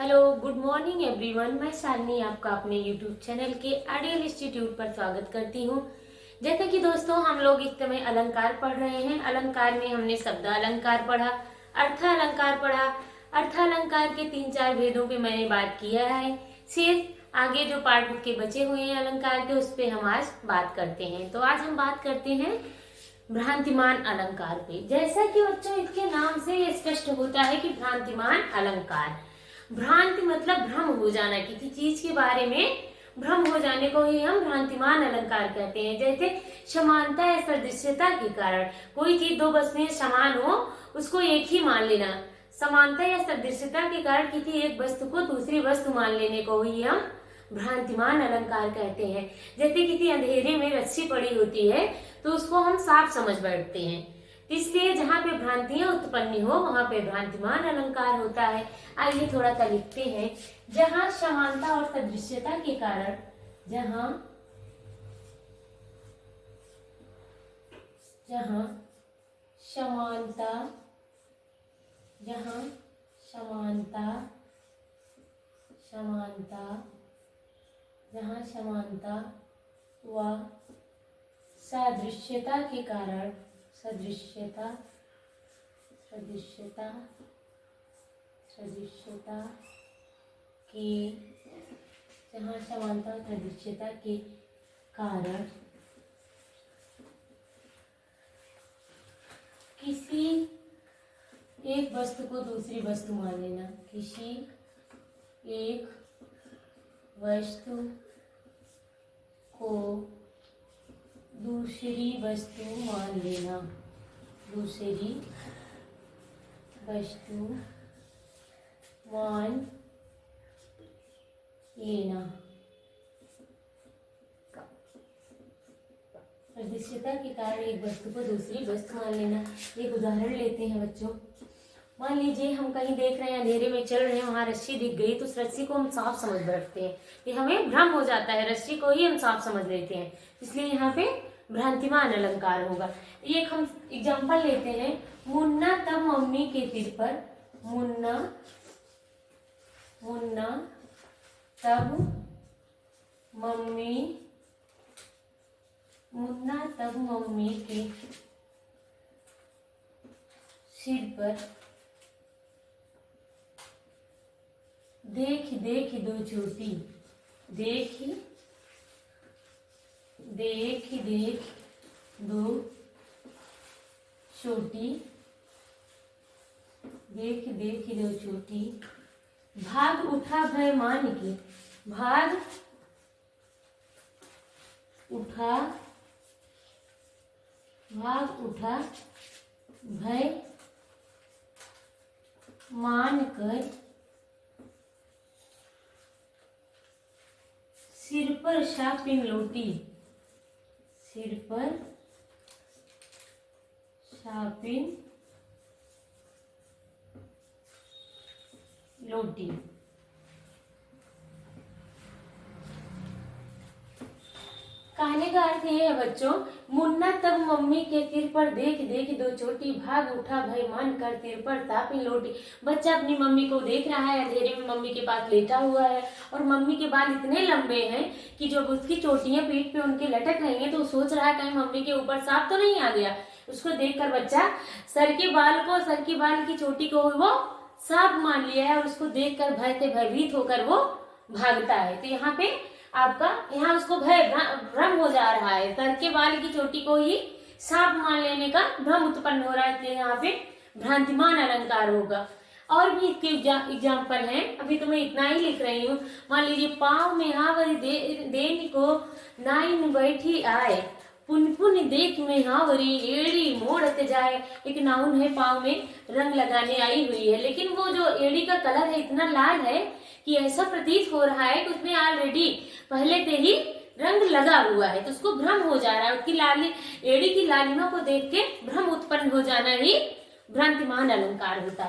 Hello, good morning everyone. मैं शालिनी आपका अपने यूट्यूब चैनल के आइडियल इंस्टीट्यूट पर स्वागत करती हूँ। जैसे कि दोस्तों हम लोग इस समय अलंकार पढ़ रहे हैं। अलंकार में हमने शब्द अलंकार पढ़ा, अर्थ अलंकार पढ़ा। अर्थ अलंकार के 3-4 भेदों पे मैंने बात किया है। सिर्फ आगे जो पार्ट के बचे हुए हैं अलंकार के, उस पे हम आज बात करते हैं। तो आज हम बात करते हैं भ्रांतिमान अलंकार पे। जैसा कि बच्चों इसके नाम से ये स्पष्ट होता है कि भ्रांतिमान अलंकार, भ्रांति मतलब भ्रम हो जाना, किसी चीज के बारे में भ्रम हो जाने को ही हम भ्रांतिमान अलंकार कहते हैं। जैसे समानता या सदृश्यता के कारण कोई चीज दो वस्तुएं समान हो, उसको एक ही मान लेना। समानता या सदृश्यता के कारण किसी एक वस्तु को दूसरी वस्तु मान लेने को ही हम भ्रांतिमान अलंकार कहते हैं। जैसे किसी अंधेरे में रस्सी पड़ी होती है तो उसको हम साफ समझ बैठते हैं, इसलिए जहाँ पे भ्रांतियां उत्पन्न हो वहां पे भ्रांतिमान अलंकार होता है। आइए थोड़ा सा लिखते हैं। जहाँ समानता और सदृश्यता के कारण, जहाँ समानता, जहाँ समानता व सादृश्यता के कारण, सदृश्यता के, जहाँ समानता सदृश्यता के कारण किसी एक वस्तु को दूसरी वस्तु मान लेना, किसी एक वस्तु को दूसरी वस्तु मान लेना, दूसरी वस्तु मान लेना। सदृश्यता के कारण एक वस्तु को दूसरी वस्तु मान लेना। एक उदाहरण लेते हैं बच्चों। मान लीजिए हम कहीं देख रहे हैं, अंधेरे में चल रहे हैं, वहां रस्सी दिख गई तो उस रस्सी को हम साफ समझ बैठते हैं। ये हमें भ्रम हो जाता है, रस्सी को ही हम साफ समझ लेते हैं, इसलिए यहाँ पे भ्रांतिमान अलंकार होगा। एक हम एग्जाम्पल लेते हैं। मुन्ना तब मम्मी के सिर पर, मुन्ना तब मम्मी के सिर पर देख दो चोटी, देख दो चोटी, भाग उठा भय मान के, भाग उठा भय मान कर सिर पर शापिन लौटी, सिर पर शापिन लौटी। कहने का अर्थ ये है बच्चों, मुन्ना तब मम्मी के सिर पर देख दो चोटी, भाग उठा भय मान कर सिर पर शापिन लौटी। बच्चा अपनी मम्मी को देख रहा है, अंधेरे में मम्मी के पास लेटा हुआ है और मम्मी के बाल इतने लंबे हैं कि जब उसकी चोटियां पीठ पे उनके लटक रही हैं तो सोच रहा है कहीं मम्मी के ऊपर सांप तो नहीं आ गया। उसको देखकर बच्चा सर के बाल की चोटी को वो सांप मान लिया है और उसको देखकर भय से भयभीत होकर वो भागता है। तो यहाँ पे यहाँ उसको भ्रम हो जा रहा है, सर के बाल की चोटी को ही सांप मान लेने का भ्रम उत्पन्न हो रहा है, इसलिए यहाँ पे भ्रांतिमान अलंकार होगा। और भी इसके एग्जाम्पल हैं, अभी तो मैं इतना ही लिख रही हूँ। मान लीजिए, पाँव में हावरी देन को नाइन बैठी आए, पुन देख में हावरी एड़ी मोड़ते जाए। एक नाउन है, पाँव में रंग लगाने आई हुई है, लेकिन वो जो एड़ी का कलर है इतना लाल है कि ऐसा प्रतीत हो रहा है कि उसमें ऑलरेडी पहले से ही रंग लगा हुआ है, तो उसको भ्रम हो जा रहा है। उसकी एड़ी की लालिमा को देख के भ्रम उत्पन्न हो जाना ही भ्रांतिमान अलंकार होता है।